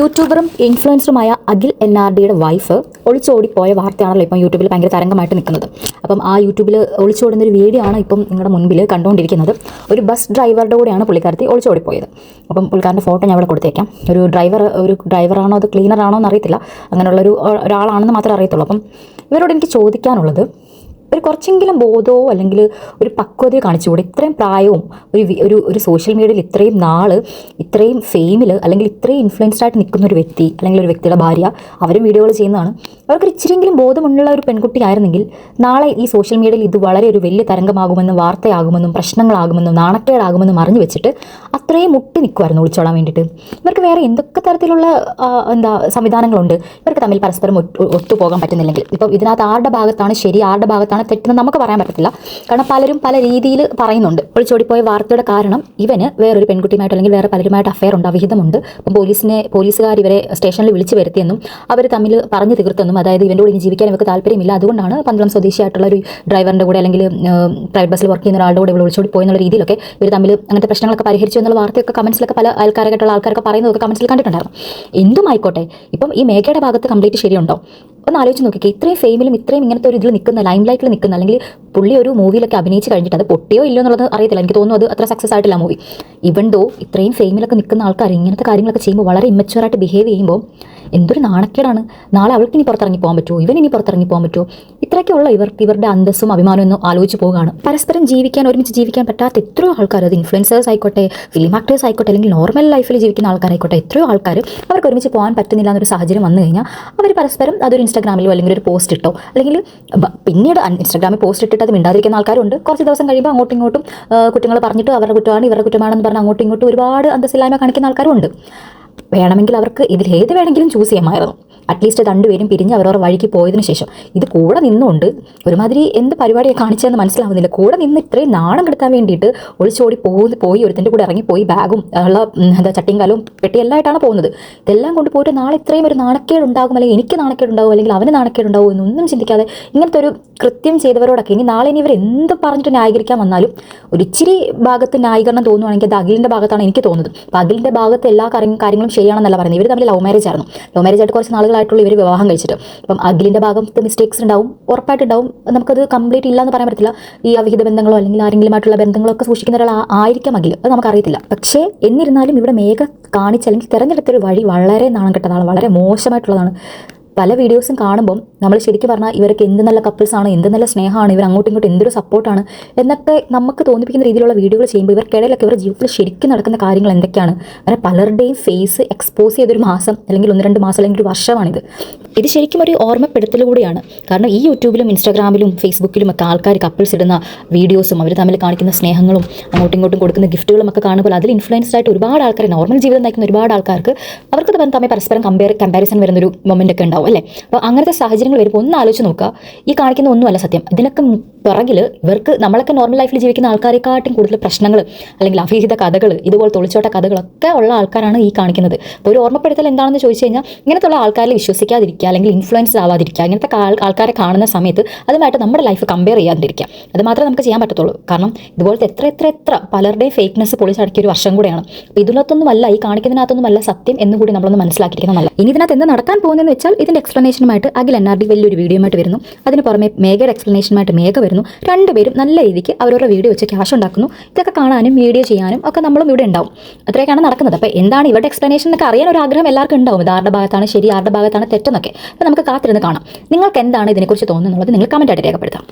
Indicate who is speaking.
Speaker 1: യൂട്യൂബറും ഇൻഫ്ലുവൻസറുമായ Akhil NRDയുടെ wife ഒളിച്ചോടിപ്പോയ വാർത്തയാണല്ലോ ഇപ്പം യൂട്യൂബിൽ ഭയങ്കര തരംഗമായിട്ട് നിൽക്കുന്നത്. അപ്പം ആ യൂട്യൂബിൽ ഒളിച്ചോടുന്ന ഒരു വീഡിയോ ആണ് ഇപ്പം നിങ്ങളുടെ മുൻപിൽ കണ്ടുകൊണ്ടിരിക്കുന്നത്. ഒരു ബസ് ഡ്രൈവറുടെ കൂടെയാണ് പുള്ളിക്കാരത്തി ഒളിച്ചോടിപ്പോയത്. അപ്പം പുള്ളിക്കാരൻ്റെ ഫോട്ടോ ഞാൻ ഇവിടെ കൊടുത്തേക്കാം. ഒരു ഡ്രൈവറാണോ അത് ക്ലീനറാണോ എന്നറിയത്തില്ല, അങ്ങനെയുള്ളൊരു ഒരാളാണെന്ന് മാത്രമേ അറിയത്തുള്ളൂ. അപ്പം ഇവരോട് എനിക്ക് ചോദിക്കാനുള്ളത്, ഒരു കുറച്ചെങ്കിലും ബോധമോ അല്ലെങ്കിൽ ഒരു പക്വതയോ കാണിച്ചുകൂടെ? ഇത്രയും പ്രായവും ഒരു സോഷ്യൽ മീഡിയയിൽ ഇത്രയും നാൾ ഇത്രയും ഫെയിമിൽ അല്ലെങ്കിൽ ഇത്രയും ഇൻഫ്ലുവൻസ്ഡ് ആയിട്ട് നിൽക്കുന്ന ഒരു വ്യക്തി അല്ലെങ്കിൽ ഒരു വ്യക്തിയുടെ ഭാര്യ, അവരും വീഡിയോകൾ ചെയ്യുന്നതാണ്. അവർക്ക് ഇച്ചിരിയെങ്കിലും ബോധമുള്ള ഒരു പെൺകുട്ടി ആയിരുന്നെങ്കിൽ നാളെ ഈ സോഷ്യൽ മീഡിയയിൽ ഇത് വളരെ ഒരു വലിയ തരംഗമാകുമെന്നും വാർത്തയാകുമെന്നും പ്രശ്നങ്ങളാകുമെന്നും നാണക്കേടാകുമെന്നും അറിഞ്ഞു വെച്ചിട്ട് അത്രയും മുട്ടി നിൽക്കുമായിരുന്നു ഒളിച്ചോടാൻ വേണ്ടിയിട്ട്. ഇവർക്ക് വേറെ എന്തൊക്കെ തരത്തിലുള്ള സംവിധാനങ്ങളുണ്ട്? ഇവർക്ക് തമ്മിൽ പരസ്പരം ഒത്തുപോകാൻ പറ്റുന്നില്ലെങ്കിൽ ഇപ്പം ഇതിനകത്ത് ആരുടെ ഭാഗത്താണ് ശരി, ആരുടെ ഭാഗത്താണ് തെറ്റെന്ന് നമുക്ക് പറയാൻ പറ്റത്തില്ല. കാരണം പലരും പല രീതിയിൽ പറയുന്നുണ്ട്. ഒളിച്ചോടിപ്പോയ വാർത്തയുടെ കാരണം ഇവന് വേറൊരു പെൺകുട്ടിയുമായിട്ട് അല്ലെങ്കിൽ വേറെ പലരുമായിട്ട് അഫെയർ ഉണ്ട്, അവിഹിതമുണ്ട്. അപ്പം പോലീസുകാർ ഇവരെ സ്റ്റേഷനിൽ വിളിച്ചു വരുത്തിയെന്നും അവർ തമ്മിൽ പറഞ്ഞു തീർത്തെന്നും, അതായത് ഇവൻ്റെ കൂടെ ഇനി ജീവിക്കാൻ ഇവർക്ക് താല്പര്യമില്ല, അതുകൊണ്ടാണ് പന്തളം സ്വദേശിയായിട്ടുള്ള ഒരു ഡ്രൈവറിൻ്റെ കൂടെ അല്ലെങ്കിൽ പ്രൈവറ്റ് ബസ്സിൽ വർക്ക് ചെയ്യുന്ന ഒരാളുടെ കൂടെ ഇവിടെ ഒളിച്ചോടി പോയെന്നുള്ള രീതിയിലൊക്കെ ഇവർ തമ്മിൽ അങ്ങനത്തെ പ്രശ്നങ്ങളൊക്കെ പരിഹരിച്ചു എന്നുള്ള വാർത്തയൊക്കെ കമൻസിലൊക്കെ പല ആൾക്കാരായിട്ടുള്ള ആൾക്കാരൊക്കെ പറയുന്നതൊക്കെ കമൻസിൽ കണ്ടിട്ടുണ്ടായിരുന്നു. എന്തുമായിക്കോട്ടെ, ഇപ്പം ഈ മേഘയുടെ ഭാഗത്ത് കംപ്ലീറ്റ് ശരിയുണ്ടോ? ഒന്ന് ആലോചിച്ച് നോക്കിക്കേ. ഇത്രയും ഫെയിമിലും ഇത്രയും ഇങ്ങനത്തെ ഒരു ഇതിൽ നിൽക്കുന്ന, ലൈം ലൈറ്റിൽ നിൽക്കുന്ന, അല്ലെങ്കിൽ പുള്ളി ഒരു മൂവിയിലൊക്കെ അഭിനയിച്ച് കഴിഞ്ഞിട്ട് അത് പൊട്ടിയോ ഇല്ലയോ എന്നുള്ളത് അറിയത്തില്ല. എനിക്ക് തോന്നുന്നു അത് അത്ര സക്സസ് ആയിട്ടില്ല മൂവി. ഇവൻ ദോ ഇത്രയും ഫെയിമിലൊക്കെ നിൽക്കുന്ന ആൾക്കാർ ഇങ്ങനത്തെ കാര്യങ്ങളൊക്കെ ചെയ്യുമ്പോൾ വളരെ ഇമ്മച്ചുവറായിട്ട് ബിഹേവ് ചെയ്യുമ്പോൾ എന്തൊരു നാണക്കേടാണ്. നാളെ അവൾക്ക് ഇനി പുറത്തിറങ്ങി പോകാൻ പറ്റുമോ? ഇവൻ ഇനി പുറത്തിറങ്ങി പോകാൻ പറ്റുമോ? ഇത്രയൊക്കെയുള്ള ഇവരുടെ അന്തസ്സും അഭിമാനവും എന്ന് ആലോചിച്ച് പോവുകയാണ്. പരസ്പരം ഒരുമിച്ച് ജീവിക്കാൻ പറ്റാത്ത എത്രയോ ആൾക്കാർ, അത് ഇൻഫ്ലുവൻസേഴ്സ് ആയിക്കോട്ടെ, ഫിലിം ആക്ടേഴ്സ് ആയിക്കോട്ടെ, അല്ലെങ്കിൽ നോർമൽ ലൈഫിൽ ജീവിക്കുന്ന ആൾക്കാരായിക്കോട്ടെ, എത്രയോ ആൾക്കാർ അവർക്ക് ഒരുമിച്ച് പോകാൻ പറ്റുന്നില്ല എന്നൊരു സാഹചര്യം വന്നു കഴിഞ്ഞാൽ അവർ പരസ്പരം അതൊരു ഇൻസ്റ്റാഗ്രാമിലോ അല്ലെങ്കിൽ ഒരു പോസ്റ്റ് ഇട്ടോ, അല്ലെങ്കിൽ പിന്നീട് ഇൻസ്റ്റാഗ്രാമിൽ പോസ്റ്റ് ഇട്ടിട്ട് അത് മിണ്ടാതിരിക്കുന്ന ആൾക്കാരുണ്ട്. കുറച്ച് ദിവസം കഴിയുമ്പോൾ അങ്ങോട്ടും ഇങ്ങോട്ടും കുറ്റങ്ങൾ പറഞ്ഞിട്ട് അവരുടെ കുറ്റമാണ് ഇവരുടെ കുറ്റമാണെന്ന് പറഞ്ഞ് അങ്ങോട്ടും ഇങ്ങോട്ടും ഒരുപാട് അന്തസ്സില്ലായ്മ കാണിക്കുന്ന ആൾക്കാരുണ്ട്. വേണമെങ്കിൽ അവർക്ക് ഇതിലേത് വേണമെങ്കിലും ചൂസ് ചെയ്യാമായിരുന്നു. അറ്റ്ലീസ്റ്റ് രണ്ടുപേരും പിരിഞ്ഞ് അവരവരുടെ വഴിക്ക് പോയതിനു ശേഷം. ഇത് കൂടെ നിന്നുകൊണ്ട് ഒരുമാതിരി എന്ത് പരിപാടിയെ കാണിച്ചതെന്ന് മനസ്സിലാവുന്നില്ല. കൂടെ നിന്ന് ഇത്രയും നാണം കെടുത്താൻ വേണ്ടിയിട്ട് ഒളിച്ചോടി പോയി ഒരുത്തിൻ്റെ കൂടെ ഇറങ്ങിപ്പോയി ബാഗും ചട്ടിയും കാലവും പെട്ടിയെല്ലായിട്ടാണ് പോകുന്നത്. ഇതെല്ലാം കൊണ്ട് പോയിട്ട് നാളെ ഇത്രയും ഒരു നാണക്കേട് ഉണ്ടാകും, അല്ലെങ്കിൽ എനിക്ക് നാണക്കേട് ഉണ്ടാവും, അല്ലെങ്കിൽ അവന് നാണക്കേട് ഉണ്ടാവും എന്നൊന്നും ചിന്തിക്കാതെ ഇങ്ങനത്തെ ഒരു കൃത്യം ചെയ്തവരോടൊക്കെ ഇനി നാളെ ഇവർ എന്ത് പറഞ്ഞിട്ട് ന്യായീകരിക്കാൻ വന്നാലും ഒരു ഇച്ചിരി ഭാഗത്ത് ന്യായീകരണം തോന്നുവാണെങ്കിൽ അത് അഖിലിൻ്റെ ഭാഗത്താണ് എനിക്ക് തോന്നുന്നത്. അപ്പോൾ അഖിലിൻ്റെ ഭാഗത്ത് എല്ലാ കാര്യങ്ങളും ശരിയാണെന്നല്ല പറയുന്നത്. ഇവർ തമ്മിൽ ലവ് മാരേജ് ആയിരുന്നു. ലവ് മാരേജ് ആയിട്ട് കുറച്ച് നാളുകളായിട്ടുള്ള ഇവർ വിവാഹം കഴിച്ചിട്ട്. അപ്പം അഖിലിൻ്റെ ഭാഗത്ത് മിസ്റ്റേക്സ് ഉണ്ടാവും, ഉറപ്പായിട്ടുണ്ടാവും. നമുക്കത് കംപ്ലീറ്റ് ഇല്ല എന്ന് പറയാൻ പറ്റില്ല. ഈ അവിഹിത ബന്ധങ്ങളോ അല്ലെങ്കിൽ ആരെങ്കിലുമായിട്ടുള്ള ബന്ധങ്ങളൊക്കെ സൂക്ഷിക്കുന്ന ഒരാൾ ആയിരിക്കാം അഖിൽ, അത് നമുക്കറിയത്തില്ല. പക്ഷേ എന്നിരുന്നാലും ഇവിടെ മേഘ കാണിച്ച അല്ലെങ്കിൽ തിരഞ്ഞെടുത്തൊരു വഴി വളരെ നാണം കെട്ടതാണ്, വളരെ മോശമായിട്ടുള്ളതാണ്. പല വീഡിയോസും കാണുമ്പം നമ്മൾ ശരിക്കും പറഞ്ഞാൽ ഇവർക്ക് എന്ത് നല്ല കപ്പിൾസാണ്, എന്ത് നല്ല സ്നേഹമാണ്, ഇവർ അങ്ങോട്ടും ഇങ്ങോട്ടും എന്തൊരു സപ്പോർട്ടാണ് എന്നൊക്കെ നമുക്ക് തോന്നിപ്പിക്കുന്ന രീതിയിലുള്ള വീഡിയോകൾ ചെയ്യുമ്പോൾ ഇവർക്കിടയിലൊക്കെ ഇവരുടെ ജീവിതത്തിൽ ശരിക്കും നടക്കുന്ന കാര്യങ്ങൾ എന്തൊക്കെയാണ്, അങ്ങനെ പലരുടെയും ഫേസ് എക്സ്പോസ് ചെയ്തൊരു മാസം അല്ലെങ്കിൽ 1-2 മാസം അല്ലെങ്കിൽ ഒരു വർഷമാണിത്. ഇത് ശരിക്കും ഒരു ഓർമ്മപ്പെടുത്തൽ കൂടിയാണ്. കാരണം ഈ യൂട്യൂബിലും ഇൻസ്റ്റാഗ്രാമിലും ഫേസ്ബുക്കിലും ഒക്കെ ആൾക്കാർ കപ്പിൾസ് ഇടുന്ന വീഡിയോസും അവർ തമ്മിൽ കാണിക്കുന്ന സ്നേഹങ്ങളും അങ്ങോട്ടും ഇങ്ങോട്ടും കൊടുക്കുന്ന ഗിഫ്റ്റുകളും ഒക്കെ കാണുമ്പോൾ അതിൽ ഇൻഫ്ലുവൻസ്ഡ് ആയിട്ട് ഒരുപാട് ആൾക്കാർ, നോർമൽ ജീവിതം നയിക്കുന്ന ഒരുപാട് ആൾക്കാർക്ക് അവർക്ക് തമ്മിൽ പരസ്പരം കമ്പാരിസൺ വരുന്നൊരു മൊമെൻ്റ് ഒക്കെ ഉണ്ടാവും അല്ലേ? അപ്പോൾ അങ്ങനത്തെ സാഹചര്യങ്ങൾ വരുമ്പോൾ ഒന്ന് ആലോചിച്ച് നോക്കുക. ഈ കാണിക്കുന്ന ഒന്നുമല്ല സത്യം. ഇതിനൊക്കെ പിറകിൽ ഇവർക്ക് നമ്മളൊക്കെ നോർമൽ ലൈഫിൽ ജീവിക്കുന്ന ആൾക്കാരെക്കാട്ടും കൂടുതൽ പ്രശ്നങ്ങൾ അല്ലെങ്കിൽ അവിഹിത കഥകൾ, ഇതുപോലെ ഒളിച്ചോട്ട കഥകളൊക്കെ ഉള്ള ആൾക്കാരാണ് ഈ കാണിക്കുന്നത്. അപ്പോൾ ഒരു ഓർമ്മപ്പെടുത്തൽ എന്താണെന്ന് ചോദിച്ചു കഴിഞ്ഞാൽ ഇങ്ങനത്തുള്ള ആൾക്കാരിൽ വിശ്വസിക്കാതിരിക്കുക, അല്ലെങ്കിൽ ഇൻഫ്ലുവൻസ് ആവാതിരിക്കുക. ഇങ്ങനത്തെ ആൾക്കാരെ കാണുന്ന സമയത്ത് അതുമായിട്ട് നമ്മുടെ ലൈഫ് കമ്പയർ ചെയ്യാതിരിക്കുക. അത് മാത്രമേ നമുക്ക് ചെയ്യാൻ പറ്റത്തുള്ളൂ. കാരണം ഇതുപോലത്തെ എത്ര പലരുടെയും ഫേക്ക്നെസ് പൊളിച്ചടക്കിയ ഒരു വർഷം കൂടെയാണ്. അപ്പോൾ ഇതിനകത്തൊന്നുമല്ല, ഈ കാണിക്കുന്നതിനകത്തൊന്നുമല്ല സത്യം എന്നുകൂടി നമ്മളൊന്ന് മനസ്സിലാക്കിയിരിക്കുന്നതല്ല. ഇനി ഇതിനകത്ത് എന്താ നടക്കാൻ പോകുന്നതെന്ന് വെച്ചാൽ ഇതിൻ്റെ എക്സ്പ്ലനേഷനുമായിട്ട് അഖിൽ NRD വലിയൊരു വീഡിയോയുമായിട്ട് വരുന്നു. അതിന് പുറമെ മേഘയുടെ എക്സ്പ്ലനേഷനുമായിട്ട് മേഘ വരുന്നു. രണ്ടുപേരും നല്ല രീതിക്ക് അവരവരുടെ വീഡിയോ വെച്ച് ക്യാഷ് ഉണ്ടാക്കുന്നു. ഇതൊക്കെ കാണാനും വീഡിയോ ചെയ്യാനും ഒക്കെ നമ്മളും ഇവിടെ ഉണ്ടാവും. അത്രയൊക്കെയാണ് നടക്കുന്നത്. അപ്പോൾ എന്താണ് ഇവരുടെ എക്സ്പ്ലനേഷൻ എന്നൊക്കെ അറിയാൻ ഒരു ആഗ്രഹം എല്ലാവർക്കും ഉണ്ടാവും. ഇത് ആരുടെ ഭാഗത്താണ് ശരി, ആരുടെ ഭാഗത്താണ് തെറ്റെന്നൊക്കെ. അപ്പോൾ നമുക്ക് കാത്തിരുന്ന് കാണാം. നിങ്ങൾക്ക് എന്താണ് ഇതിനെക്കുറിച്ച് തോന്നുന്നുള്ളത് നിങ്ങൾ കമൻറ്റായിട്ട് രേഖപ്പെടുത്താം.